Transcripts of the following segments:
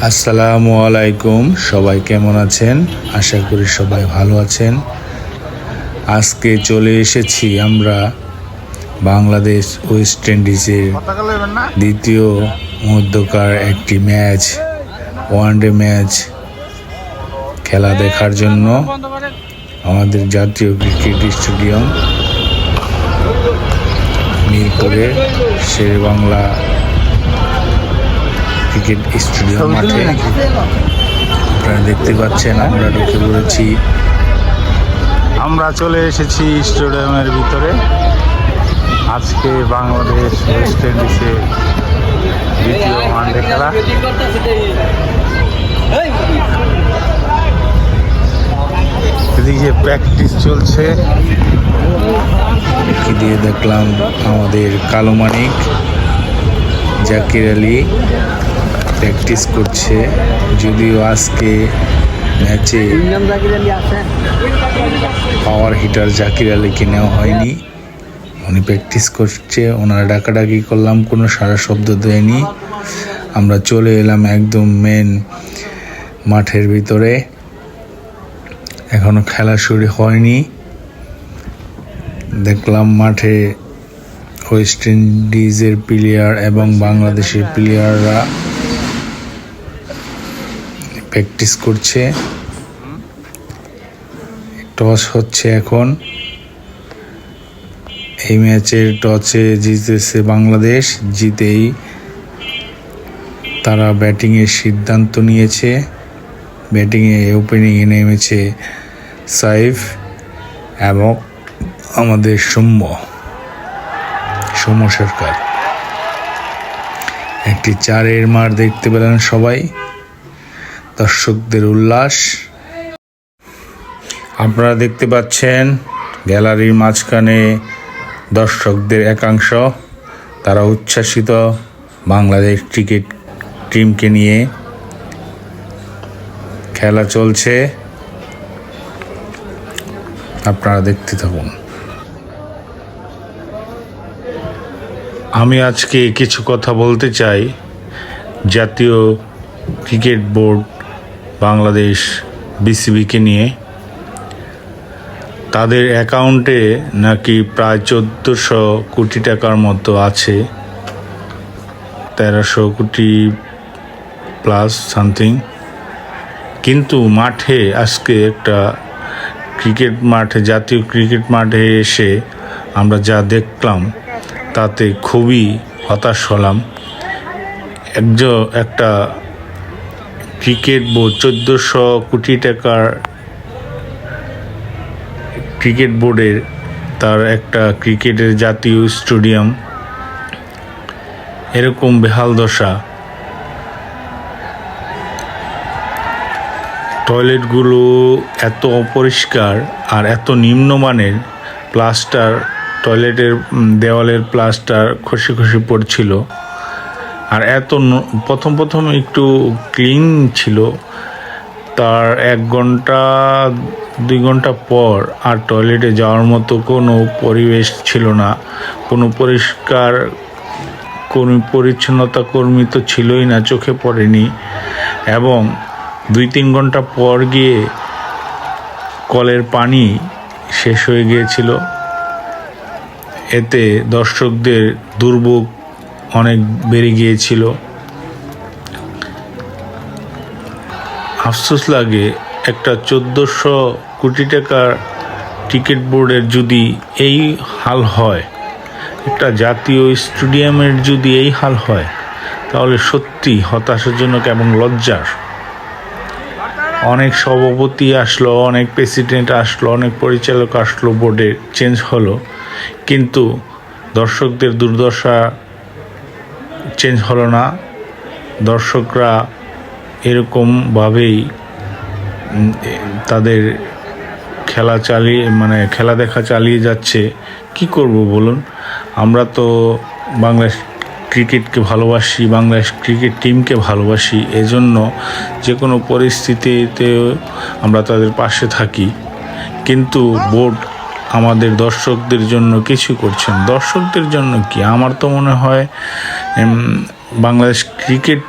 আসসালামু আলাইকুম, সবাই কেমন আছেন? আশা করি সবাই ভালো আছেন। আজকে চলে এসেছি আমরা বাংলাদেশ ওয়েস্ট ইন্ডিজের দ্বিতীয় মধ্যকার একটি ম্যাচ, ওয়ানডে ম্যাচ খেলা দেখার জন্য আমাদের জাতীয় ক্রিকেট স্টেডিয়াম মিরপুরের শেরেবাংলা ক্রিকেট স্টেডিয়াম মাঠে। আপনারা দেখতে পাচ্ছেন আমরা ঢুকে পড়েছি, আমরা চলে এসেছি স্টেডিয়ামের ভিতরে। আজকে বাংলাদেশ ওয়েস্ট ইন্ডিজের দ্বিতীয় ওয়ানডে খেলা। এদিকে প্র্যাকটিস চলছে। দিয়ে দেখলাম আমাদের কালো মানিক জাকির আলী প্র্যাকটিস করছে, যদিও আজকে ম্যাচে পাওয়ার হিটার জাকির আলীকে নেওয়া হয়নি। উনি প্র্যাকটিস করছে, ওনারা ডাকাডাকি করলাম, কোনো সারা শব্দ দেয়নি। আমরা চলে এলাম একদম মেন মাঠের ভিতরে। এখনো খেলা শুরু হয়নি। দেখলাম মাঠে ওয়েস্ট ইন্ডিজের প্লেয়ার এবং বাংলাদেশের প্লেয়াররা প্র্যাকটিস করছে। টস হচ্ছে এখন। এই ম্যাচের টসে জিতেছে বাংলাদেশ। জিতেই তারা ব্যাটিংয়ের সিদ্ধান্ত নিয়েছে। ব্যাটিংয়ে ওপেনিংয়ে নেমেছে সাইফ এবং আমাদের সৌম্য সরকার। একটি 4-এর মার দেখতে পেলেন সবাই। দর্শকদের উল্লাস আপনারা দেখতে পাচ্ছেন। গ্যালারির মাঝখানে দর্শকদের একাংশ, তারা উচ্ছ্বাসিত বাংলাদেশ ক্রিকেট টিমকে নিয়ে। খেলা চলছে, আপনারা দেখতে থাকুন। আমি আজকে কিছু কথা বলতে চাই জাতীয় ক্রিকেট বোর্ড বাংলাদেশ বিসিবিকে নিয়ে। তাদের অ্যাকাউন্টে নাকি প্রায় 1400 কোটি টাকার মতো আছে, 1300 কোটি প্লাস সামথিং। কিন্তু মাঠে আজকে একটা ক্রিকেট মাঠে, জাতীয় ক্রিকেট মাঠে এসে আমরা যা দেখলাম তাতে খুবই হতাশ হলাম। একটা ক্রিকেট বোর্ড, 1400 কোটি টাকার ক্রিকেট বোর্ডের, তার একটা ক্রিকেটের জাতীয় স্টেডিয়াম এরকম বেহাল দশা। টয়লেটগুলো এত অপরিষ্কার আর এত নিম্নমানের। প্লাস্টার, টয়লেটের দেওয়ালের প্লাস্টার খসে খসে পড়ছিল। আর এত প্রথম একটু ক্লিন ছিল, তার 1 ঘন্টা 2 ঘন্টা পর আর টয়লেটে যাওয়ার মতো কোনো পরিবেশ ছিল না। কোনো পরিষ্কার পরিচ্ছন্নতা কর্মী তো ছিলই না, চোখে পড়েনি। এবং 2-3 ঘন্টা পর গিয়ে কলের পানি শেষ হয়ে গিয়েছিল। এতে দর্শকদের দুর্ভোগ অনেক বেড়ে গিয়েছিল। আফসোস লাগে, একটা 1400 কোটি টাকার ক্রিকেট বোর্ডের যদি এই হাল হয়, একটা জাতীয় স্টেডিয়ামের যদি এই হাল হয়, তাহলে সত্যি হতাশাজনক এবং লজ্জার। অনেক সভাপতি আসলো, অনেক প্রেসিডেন্ট আসলো, অনেক পরিচালক আসলো, বোর্ডে চেঞ্জ হলো, কিন্তু দর্শকদের দুর্দশা চেঞ্জ হলো না। দর্শকরা এরকমভাবেই তাদের খেলা দেখা চালিয়ে যাচ্ছে। কি করব বলুন? আমরা তো বাংলাদেশ ক্রিকেটকে ভালোবাসি, বাংলাদেশ ক্রিকেট টিমকে ভালোবাসি, এজন্য যে কোনো পরিস্থিতিতে আমরা তাদের পাশে থাকি। কিন্তু বোর্ড আমাদের দর্শকদের জন্য কিছু করছেন। দর্শকদের জন্য কি? আমার তো মনে হয় বাংলাদেশ ক্রিকেট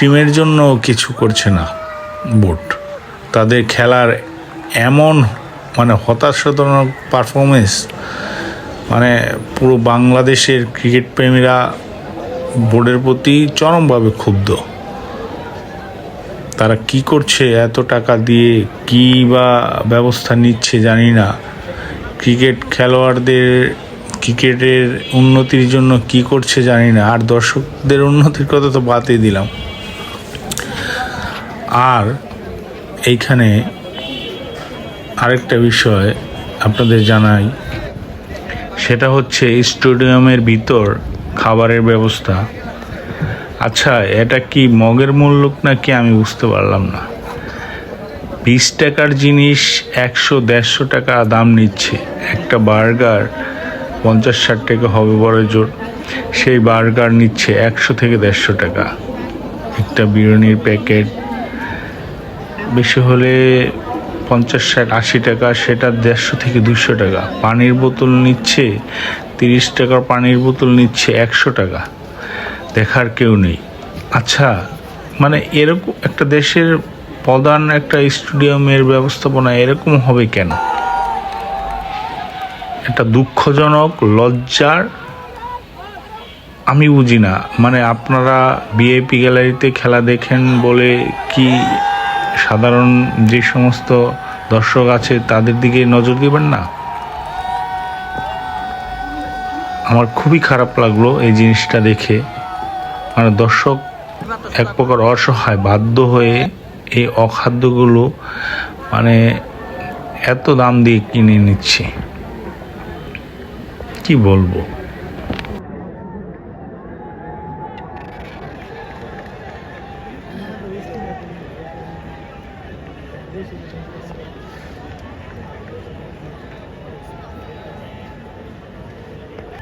টিমের জন্য কিছু করছে না বোর্ড। তাদের খেলার এমন হতাশাজনক পারফরমেন্স, পুরো বাংলাদেশের ক্রিকেট প্রেমীরা বোর্ডের প্রতি চরমভাবে ক্ষুব্ধ। তারা কি করছে, এত টাকা দিয়ে কি বা ব্যবস্থা নিচ্ছে জানি না। ক্রিকেটের উন্নতির জন্য কি করছে জানি না। আর দর্শকদের উন্নতির কথা তো বাদই দিলাম। আর এইখানে আরেকটা বিষয় আপনাদের জানাই, সেটা হচ্ছে স্টেডিয়ামের ভিতর খাবারের ব্যবস্থা। আচ্ছা, এটা কি মগের মূল্য নাকি আমি বুঝতে পারলাম না। 20 টাকার জিনিস 100-150 টাকা দাম নিচ্ছে। একটা বার্গার 50-60 টাকা হবে বড় জোর, সেই বার্গার নিচ্ছে 100 থেকে 150 টাকা। একটা বিরিয়ানির প্যাকেট বেশি হলে 50-60-80 টাকা, সেটা 150 থেকে 200 টাকা। পানির বোতল নিচ্ছে 30 টাকার পানির বোতল নিচ্ছে 100 টাকা। দেখার কেউ নেই। আচ্ছা, এরকম একটা দেশের প্রধান একটা স্টেডিয়ামের ব্যবস্থাপনা এরকম হবে কেন? এটা দুঃখজনক, লজ্জার। আমি বুঝি না। আপনারা ভিআইপি গ্যালারিতে খেলা দেখেন বলে কি সাধারণ যে সমস্ত দর্শক আছে তাদের দিকে নজর দিবেন না? আমার খুবই খারাপ লাগলো এই জিনিসটা দেখে। দর্শক এক প্রকার অসহায়, বাধ্য হয়ে এই অখাদ্যগুলো এত দাম দিয়ে কিনে নিচ্ছে। কি বলবো?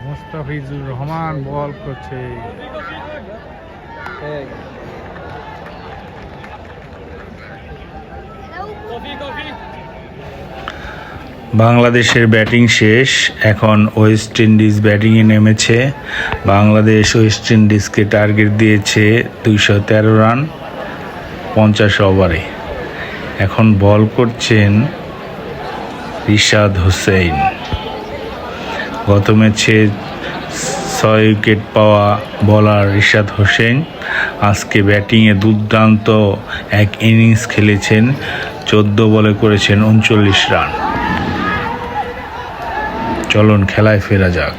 মুস্তাফিজুর রহমান বল করছে। বাংলাদেশের ব্যাটিং শেষ, এখন ওয়েস্ট ইন্ডিজ ব্যাটিংয়ে নেমেছে। বাংলাদেশ ওয়েস্ট ইন্ডিজকে টার্গেট দিয়েছে 213 রান 50 ওভারে। এখন বল করছেন রিশাদ হোসেন। গত ম্যাচে 6 উইকেট পাওয়া বোলার রিশাদ হোসেন আজকে ব্যাটিংয়ে দুর্দান্ত এক ইনিংস খেলেছেন। 14 বলে করেছেন 39 রান। চলুন খেলায় ফেরা যাক।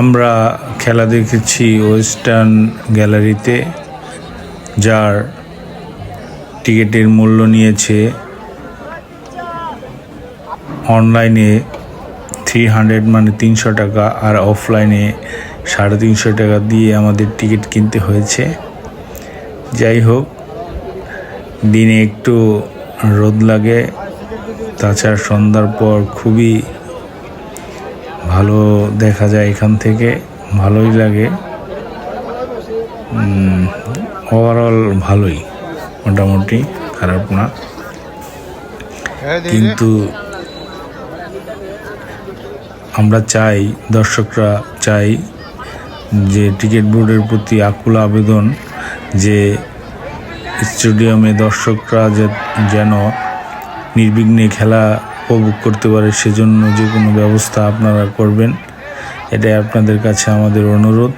আমরা খেলা দেখেছি ওয়েস্টার্ন গ্যালারিতে, যার টিকিটের মূল্য নিয়েছে অনলাইনে 300 300 টাকা, আর অফলাইনে 350 টাকা দিয়ে আমাদের টিকিট কিনতে হয়েছে। যাই হোক, দিনে একটু রোদ লাগে, তাছাড়া সন্ধ্যার পর খুবই ভালো দেখা যায় এখান থেকে, ভালোই লাগে। ওভারঅল ভালোই, মোটামুটি খারাপ না। কিন্তু আমরা চাই, দর্শকরা চাই যে টিকিট বোর্ডের প্রতি আকুল আবেদন যে স্টেডিয়ামে দর্শকরা যেন নির্বিঘ্নে খেলা উপভোগ করতে পারে, সেজন্য যে কোনো ব্যবস্থা আপনারা করবেন। এটাই আপনাদের কাছে আমাদের অনুরোধ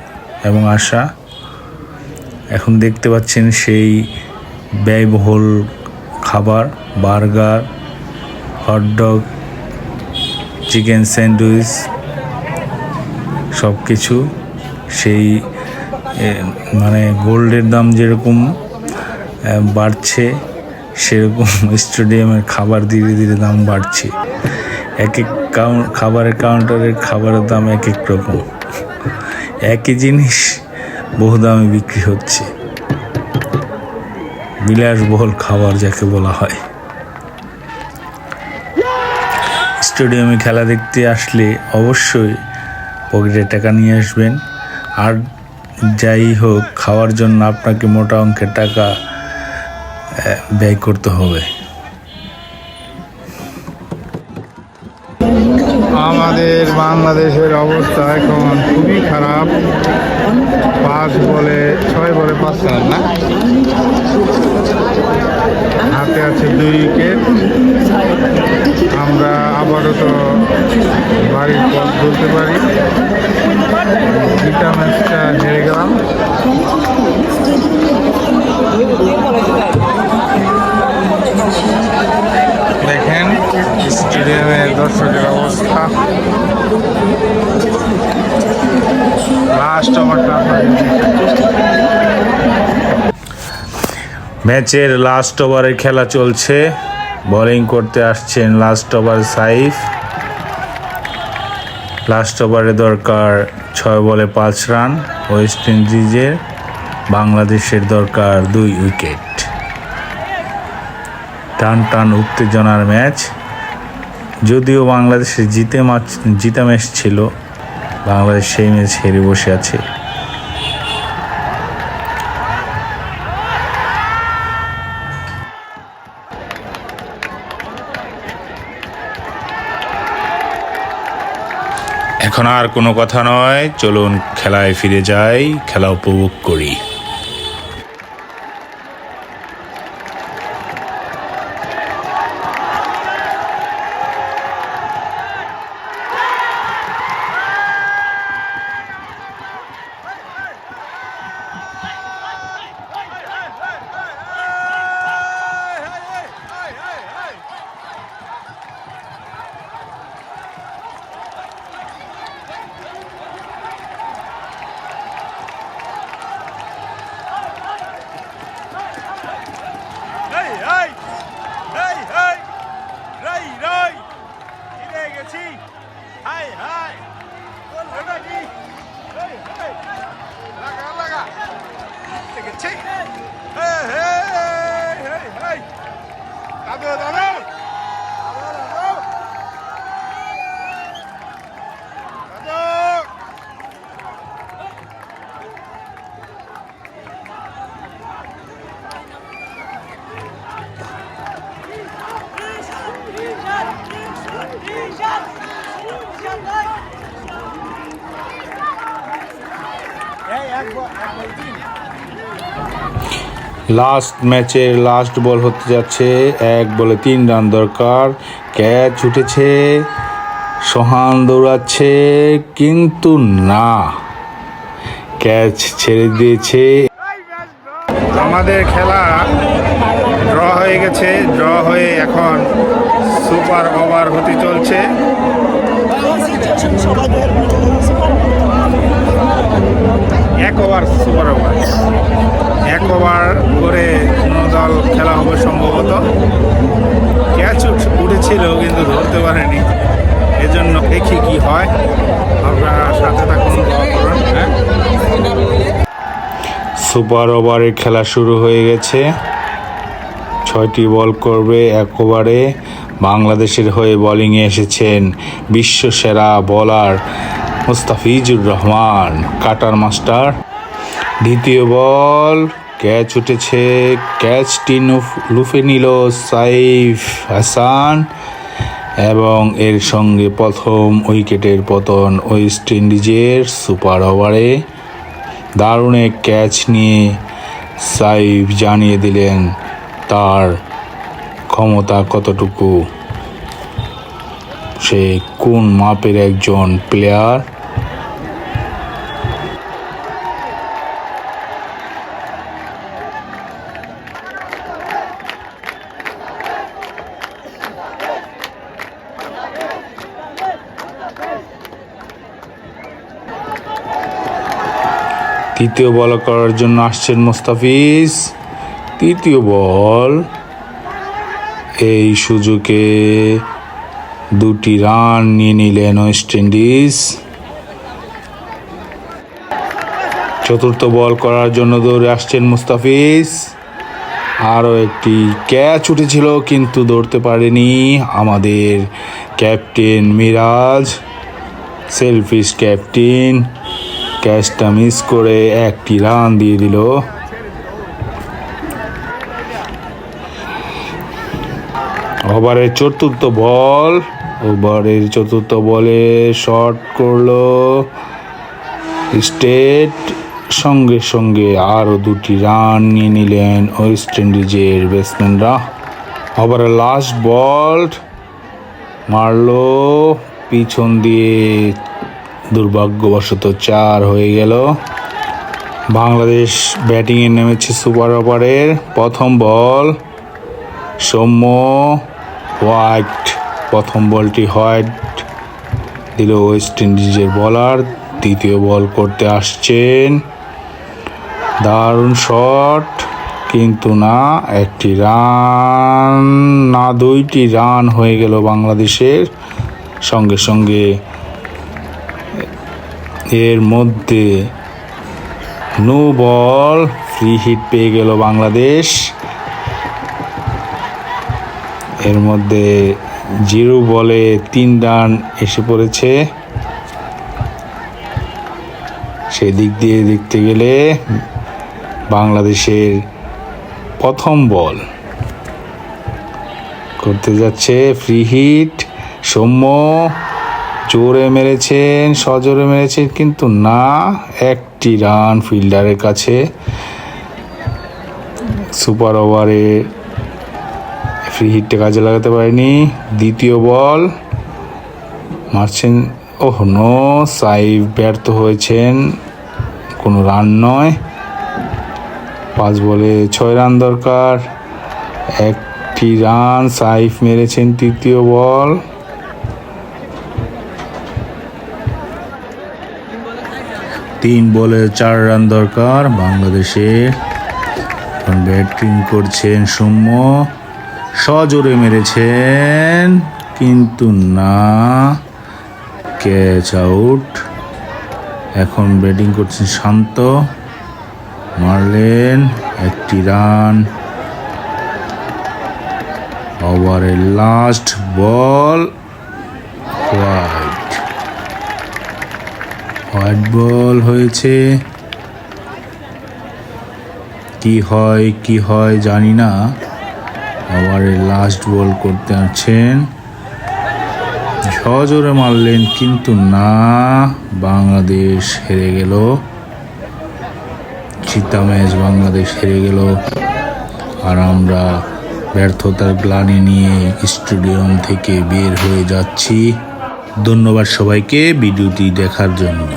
এবং আশা। এখন দেখতে পাচ্ছেন সেই ব্যয়বহুল খাবার, বার্গার, হটডগ, চিকেন স্যান্ডউইচ, সব কিছু সেই গোল্ডের দাম যেরকম বাড়ছে, সেরকম স্টেডিয়ামের খাবার ধীরে ধীরে দাম বাড়ছে। এক এক খাবারের কাউন্টারের খাবারের দাম এক এক রকম। একই জিনিস বহু দামে বিক্রি হচ্ছে। বিলাসবহুল খাবার যাকে বলা হয়। স্টেডিয়ামে খেলা দেখতে আসলে অবশ্যই পকেটে টাকা নিয়ে আসবেন। আর যাই হোক, খাওয়ার জন্য আপনাকে মোটা অঙ্কের টাকা ব্যয় করতে হবে। আমাদের বাংলাদেশের অবস্থা এখন খুবই খারাপ। 6 বলে 5 রান না, হাতে আছে 2 উইকেট। আমরা আপাতত বাড়ির পথ বলতে পারি, দুটা ম্যাচটা হেরে গেলাম। দেখেন স্টেডিয়ামের দর্শকের অবস্থা। লাস্ট ওভারটা ম্যাচের লাস্ট ওভারের খেলা চলছে। বোলিং করতে আসছেন লাস্ট ওভার সাইফ। লাস্ট ওভারে দরকার 6 বলে 5 রান ওয়েস্ট ইন্ডিজের। বাংলাদেশের দরকার 2 উইকেট। টান টান উত্তেজনার ম্যাচ। যদিও বাংলাদেশের জিতা ম্যাচ ছিল, বাংলাদেশ সেই ম্যাচ হেরে বসে আছে। এখন আর কোনো কথা নয়, চলুন খেলায় ফিরে যাই, খেলা উপভোগ করি। লাস্ট ম্যাচের লাস্ট বল হতে যাচ্ছে। 1 বলে 3 রান দরকার। ক্যাচ উঠেছে, সোহান দৌড়াচ্ছে, কিন্তু না, ক্যাচ ছেড়ে দিয়েছে। আমাদের খেলা ড্র হয়ে গেছে। ড্র হয়ে এখন সুপার ওভার হতে চলছে। 1 ওভার সুপার ওভার, 1 ওভার করে কোনো দল খেলা হবে সম্ভবত। ক্যাচ উঠেছিল কিন্তু ধরতে পারেনি, এজন্য দেখি কি হয়। আপনারা সাথে থাকুন, দোয়া করুন। সুপার ওভারের খেলা শুরু হয়ে গেছে। 6টি বল করবে 1 ওভারে। বাংলাদেশের হয়ে বোলিংয়ে এসেছেন বিশ্বসেরা bowler Mustafizur Rahman, cutter master. দ্বিতীয় বল, ক্যাচ উঠেছে, ক্যাচটি লুফে নিল সাইফ হাসান এবং এর সঙ্গে প্রথম উইকেটের পতন ওয়েস্ট ইন্ডিজের সুপার ওভারে। দারুণ এক ক্যাচ নিয়ে সাইফ জানিয়ে দিলেন তার ক্ষমতা কতটুকু, সে কোন মাপের একজন প্লেয়ার। তৃতীয় বল করার জন্য আসছেন মুস্তাফিজ। তৃতীয় বল, এই সুযোগে 2টি রান নিয়ে নিলেন ওয়েস্ট ইন্ডিজ। চতুর্থ বল করার জন্য দৌড়ে আসছেন মুস্তাফিজ। আরও একটি ক্যাচ উঠেছিল কিন্তু ধরতে পারেনি আমাদের ক্যাপ্টেন মিরাজ, সেলফিশ ক্যাপ্টেন। ক্যাচটা মিস করে 1টি রান দিয়ে দিল। ওভারের চতুর্থ বল, ওভারের চতুর্থ বলে শট করলো স্টেট, সঙ্গে সঙ্গে আরও 2টি রান নিয়ে নিলেন ওয়েস্ট ইন্ডিজের ব্যাটসম্যানরা। ওভারের লাস্ট বল মারলো পিছন দিয়ে, দুর্ভাগ্যবশত 4 হয়ে গেল। বাংলাদেশ ব্যাটিংয়ে নেমেছে সুপার ওভারের প্রথম বল, সৌম্য হোয়াইট। প্রথম বলটি হোয়াইট দিল ওয়েস্ট ইন্ডিজের বলার। দ্বিতীয় বল করতে আসছেন, দারুণ শট, কিন্তু না, 1টি রান না 2টি রান হয়ে গেল বাংলাদেশের। সঙ্গে সঙ্গে এর মধ্যে নো বল, ফ্রি হিট পেয়ে গেল বাংলাদেশ। এর মধ্যে 0 বলে 3 রান এসে পড়েছে। সেদিক দিয়ে দেখতে গেলে বাংলাদেশের প্রথম বল করতে যাচ্ছে ফ্রি হিট। সৌম্য জোরে মেরেছেন, সজোরে মেরেছেন, কিন্তু না, 1টি রান ফিল্ডারের কাছে। সুপার ওভারে ফ্রি হিটটা কাজে লাগাতে পারেনি। দ্বিতীয় বল মারছেন, ওহ নো, সাইফ ব্যর্থ হয়েছেন, কোনো রান নয়। 5 বলে 6 রান দরকার, 1টি রান সাইফ মেরেছেন। তৃতীয় বল, 3 বলে 4 রান দরকার বাংলাদেশে। এখন ব্যাটিং করছেন সৌম্য, সজোরে মেরেছেন, কিন্তু না, ক্যাচ আউট। এখন ব্যাটিং করছেন শান্ত, মারলেন 1টি রান। ওভারের লাস্ট বল হোয়াইট বল হয়েছে। কি হয় জানি না। ওভারের লাস্ট বল করতে আছেন, সজোরে মারলেন, কিন্তু না, বাংলাদেশ হেরে গেল। জিতা ম্যাচ, বাংলাদেশ হেরে গেল। আর আমরা ব্যর্থতার গ্লানি নিয়ে স্টেডিয়াম থেকে বের হয়ে যাচ্ছি। ধন্যবাদ সবাইকে ভিডিওটি দেখার জন্য।